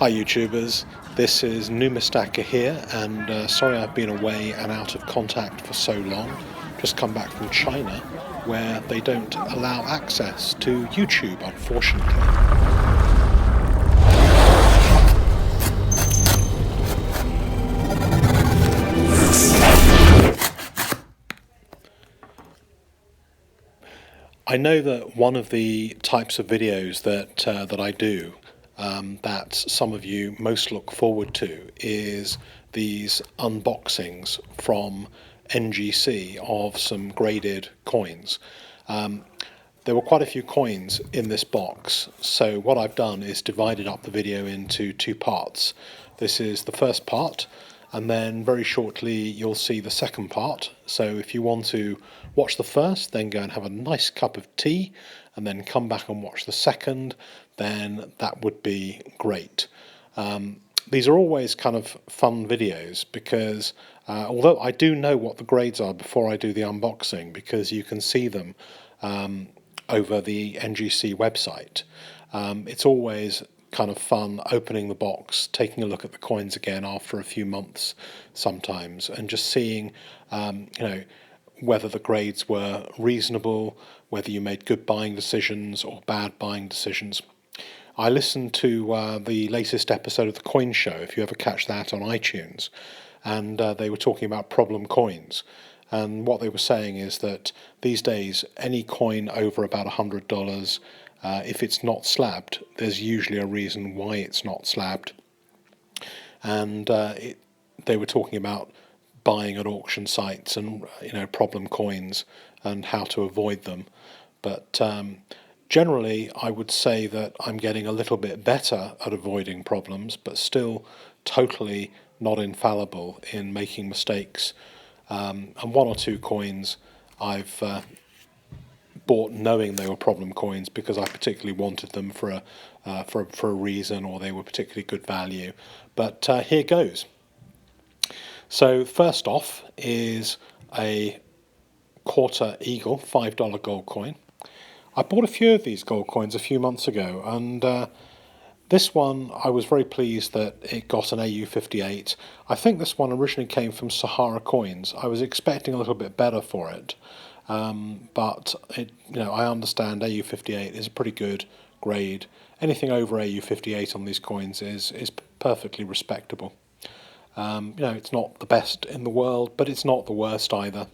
Hi YouTubers, this is Numistaka here, and sorry I've been away and out of contact for so long. Just come back from China, where they don't allow access to YouTube, unfortunately. I know that one of the types of videos that I do that some of you most look forward to is these unboxings from NGC of some graded coins. There were quite a few coins in this box, so what I've done is divided up the video into two parts. This is the first part, and then very shortly you'll see the second part. So if you want to watch the first, then go and have a nice cup of tea, and then come back and watch the second, then that would be great. These are always kind of fun videos because although I do know what the grades are before I do the unboxing, because you can see them over the NGC website, it's always kind of fun opening the box, taking a look at the coins again after a few months sometimes, and just seeing whether the grades were reasonable, whether you made good buying decisions or bad buying decisions. I listened to the latest episode of The Coin Show, if you ever catch that on iTunes, and they were talking about problem coins. And what they were saying is that these days, any coin over about $100, if it's not slabbed, there's usually a reason why it's not slabbed. And they were talking about buying at auction sites and problem coins and how to avoid them. But generally, I would say that I'm getting a little bit better at avoiding problems, but still totally not infallible in making mistakes. And one or two coins I've bought knowing they were problem coins because I particularly wanted them for a reason, or they were particularly good value. But here goes. So first off is a quarter eagle $5 gold coin. I bought a few of these gold coins a few months ago, and this one I was very pleased that it got an AU58. I think this one originally came from Sahara Coins. I was expecting a little bit better for it, but I understand AU58 is a pretty good grade. Anything over AU58 on these coins is perfectly respectable. It's not the best in the world, but it's not the worst either.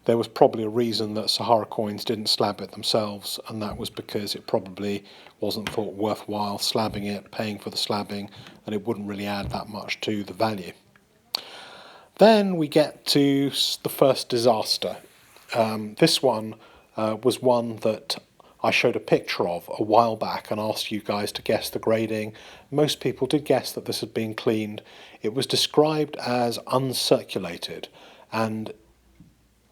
There was probably a reason that Sahara Coins didn't slab it themselves, and that was because it probably wasn't thought worthwhile slabbing it, paying for the slabbing, and it wouldn't really add that much to the value. Then we get to the first disaster. This one was one that I showed a picture of a while back and asked you guys to guess the grading. Most people did guess that this had been cleaned. It was described as uncirculated, and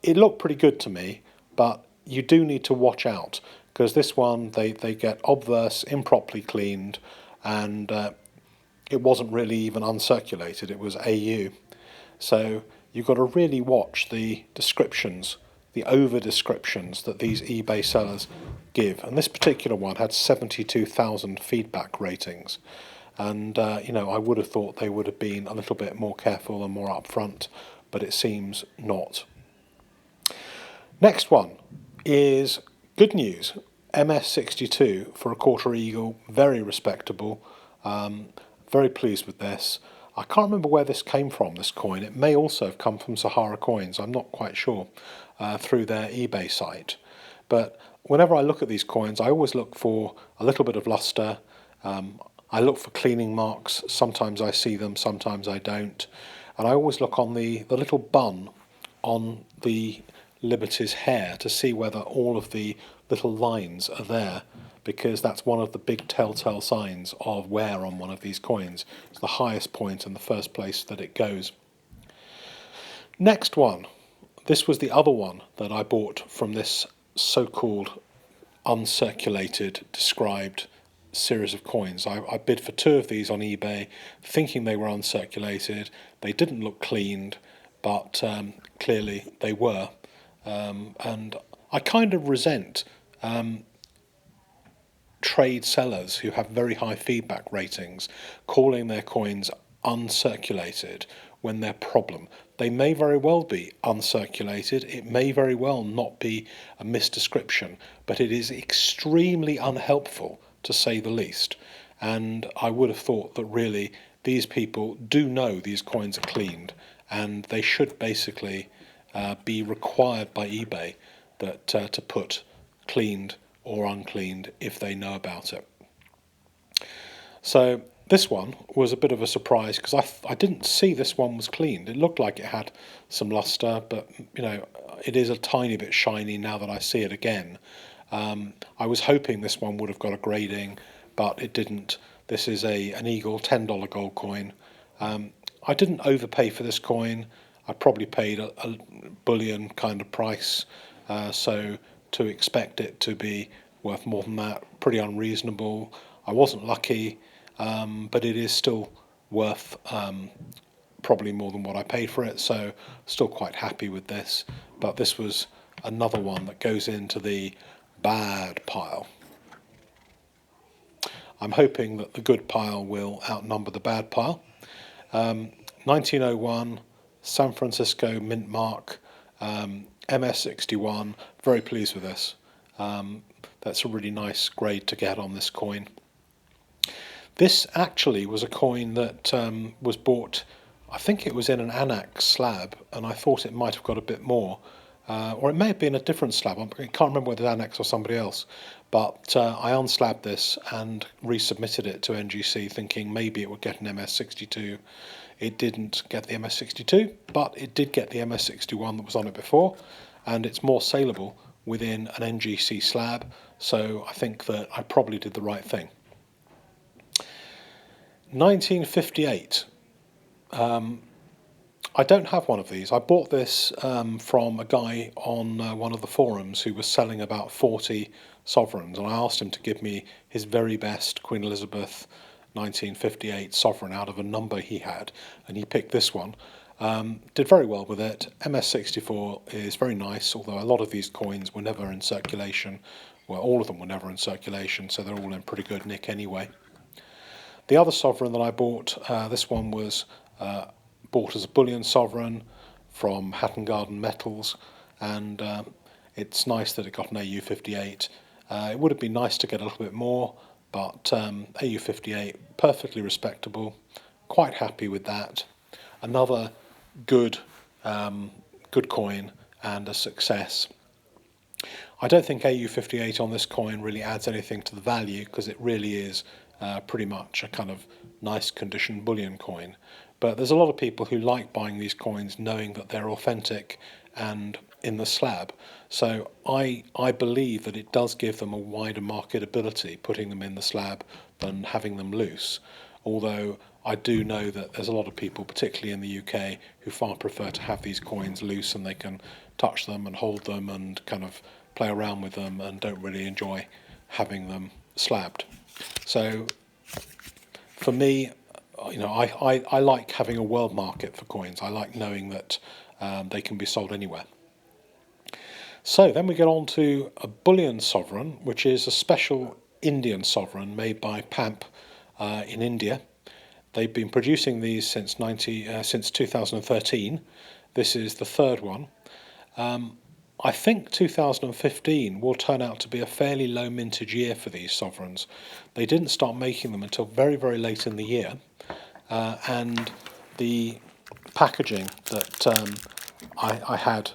it looked pretty good to me, but you do need to watch out, because this one, they get obverse, improperly cleaned, and it wasn't really even uncirculated, it was AU. So you've got to really watch the descriptions, the over descriptions that these eBay sellers give. And this particular one had 72,000 feedback ratings. And, I would have thought they would have been a little bit more careful and more upfront, but it seems not. Next one is good news. MS62 for a quarter eagle, very respectable. Very pleased with this. I can't remember where this came from, this coin. It may also have come from Sahara Coins, I'm not quite sure, through their eBay site. But whenever I look at these coins, I always look for a little bit of luster. I look for cleaning marks. Sometimes I see them, sometimes I don't. And I always look on the little bun on the Liberty's hair to see whether all of the little lines are there, because that's one of the big telltale signs of wear on one of these coins. It's the highest point and the first place that it goes. Next one. This was the other one that I bought from this so-called uncirculated described series of coins. I bid for two of these on eBay thinking they were uncirculated. They didn't look cleaned, but clearly they were. And I kind of resent trade sellers who have very high feedback ratings calling their coins uncirculated when they're problem. They may very well be uncirculated, it may very well not be a misdescription, but it is extremely unhelpful to say the least. And I would have thought that really these people do know these coins are cleaned, and they should basically be required by eBay that to put cleaned or uncleaned if they know about it. So this one was a bit of a surprise because I didn't see this one was cleaned. It looked like it had some luster, but you know, it is a tiny bit shiny now that I see it again. I was hoping this one would have got a grading, but it didn't. This is an Eagle $10 gold coin. I didn't overpay for this coin. I probably paid a bullion kind of price, so to expect it to be worth more than that, pretty unreasonable. I wasn't lucky, but it is still worth probably more than what I paid for it, so still quite happy with this. But this was another one that goes into the bad pile. I'm hoping that the good pile will outnumber the bad pile. 1901 San Francisco mint mark, MS61. Very pleased with this. That's a really nice grade to get on this coin. This actually was a coin that was bought, I think it was in an annex slab, and I thought it might have got a bit more, or it may have been a different slab. I can't remember whether it was annex or somebody else, but I unslabbed this and resubmitted it to NGC thinking maybe it would get an MS62. It didn't get the MS62, but it did get the MS61 that was on it before, and it's more saleable within an NGC slab, so I think that I probably did the right thing. 1958. I don't have one of these. I bought this from a guy on one of the forums who was selling about 40 sovereigns, and I asked him to give me his very best Queen Elizabeth 1958 sovereign out of a number he had, and he picked this one. Did very well with it. MS64 is very nice, although a lot of these coins were never in circulation. Well, all of them were never in circulation, so they're all in pretty good nick anyway. The other sovereign that I bought, this one was bought as a Boolean Sovereign from Hatton Garden Metals, and it's nice that it got an AU58. It would have been nice to get a little bit more, but AU58, perfectly respectable, quite happy with that. Another good coin and a success. I don't think AU58 on this coin really adds anything to the value because it really is pretty much a kind of nice condition bullion coin. But there's a lot of people who like buying these coins knowing that they're authentic and in the slab. So I believe that it does give them a wider marketability putting them in the slab than having them loose. Although I do know that there's a lot of people, particularly in the UK, who far prefer to have these coins loose and they can touch them and hold them and kind of play around with them and don't really enjoy having them slabbed. So for me, you know, I like having a world market for coins. I like knowing that they can be sold anywhere. So then we get on to a Boolean Sovereign, which is a special Indian sovereign made by PAMP in India. They've been producing these since 2013. This is the third one. I think 2015 will turn out to be a fairly low mintage year for these sovereigns. They didn't start making them until very, very late in the year, and the packaging that I had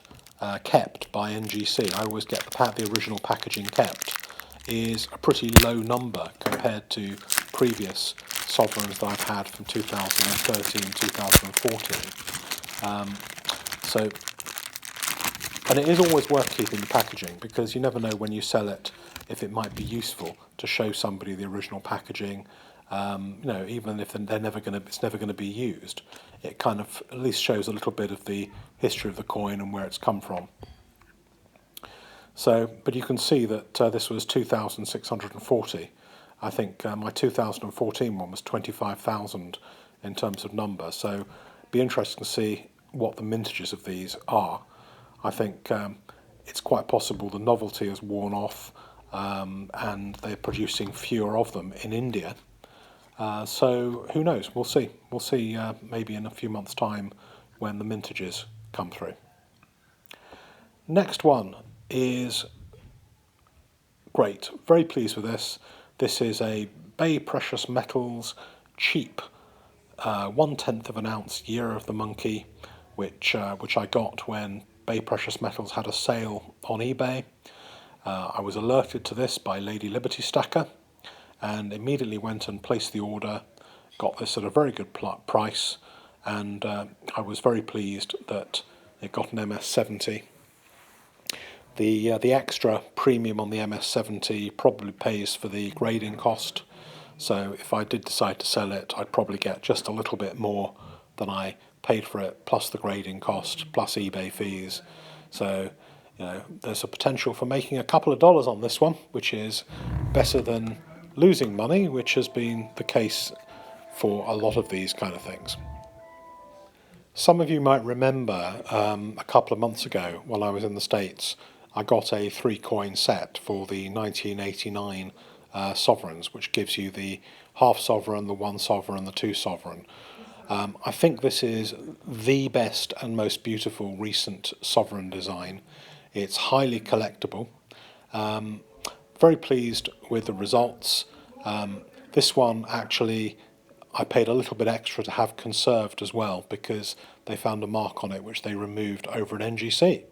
kept by NGC, I always get the original packaging kept, is a pretty low number compared to previous sovereigns that I've had from 2013, 2014. And it is always worth keeping the packaging because you never know when you sell it if it might be useful to show somebody the original packaging. You know, even if it's never going to be used, it kind of at least shows a little bit of the history of the coin and where it's come from. So, but you can see that this was 2,640. I think my 2014 one was 25,000 in terms of number. So, it'd be interesting to see what the mintages of these are. I think it's quite possible the novelty has worn off, and they're producing fewer of them in India. So who knows? We'll see. We'll see maybe in a few months' time when the mintages come through. Next one is great. Very pleased with this. This is a Bay Precious Metals cheap 1/10 of an ounce Year of the Monkey, which I got when Bay Precious Metals had a sale on eBay. I was alerted to this by Lady Liberty Stacker, and immediately went and placed the order. Got this at a very good price, and I was very pleased that it got an MS70. The extra premium on the MS70 probably pays for the grading cost, so if I did decide to sell it, I'd probably get just a little bit more than I paid for it, plus the grading cost, plus eBay fees. So, you know, there's a potential for making a couple of dollars on this one, which is better than losing money, which has been the case for a lot of these kind of things. Some of you might remember a couple of months ago when I was in the States, I got a 3-coin set for the 1989 sovereigns, which gives you the half sovereign, the 1 sovereign, the 2 sovereign. I think this is the best and most beautiful recent sovereign design. It's highly collectible. Very pleased with the results. This one actually I paid a little bit extra to have conserved as well, because they found a mark on it which they removed over at NGC.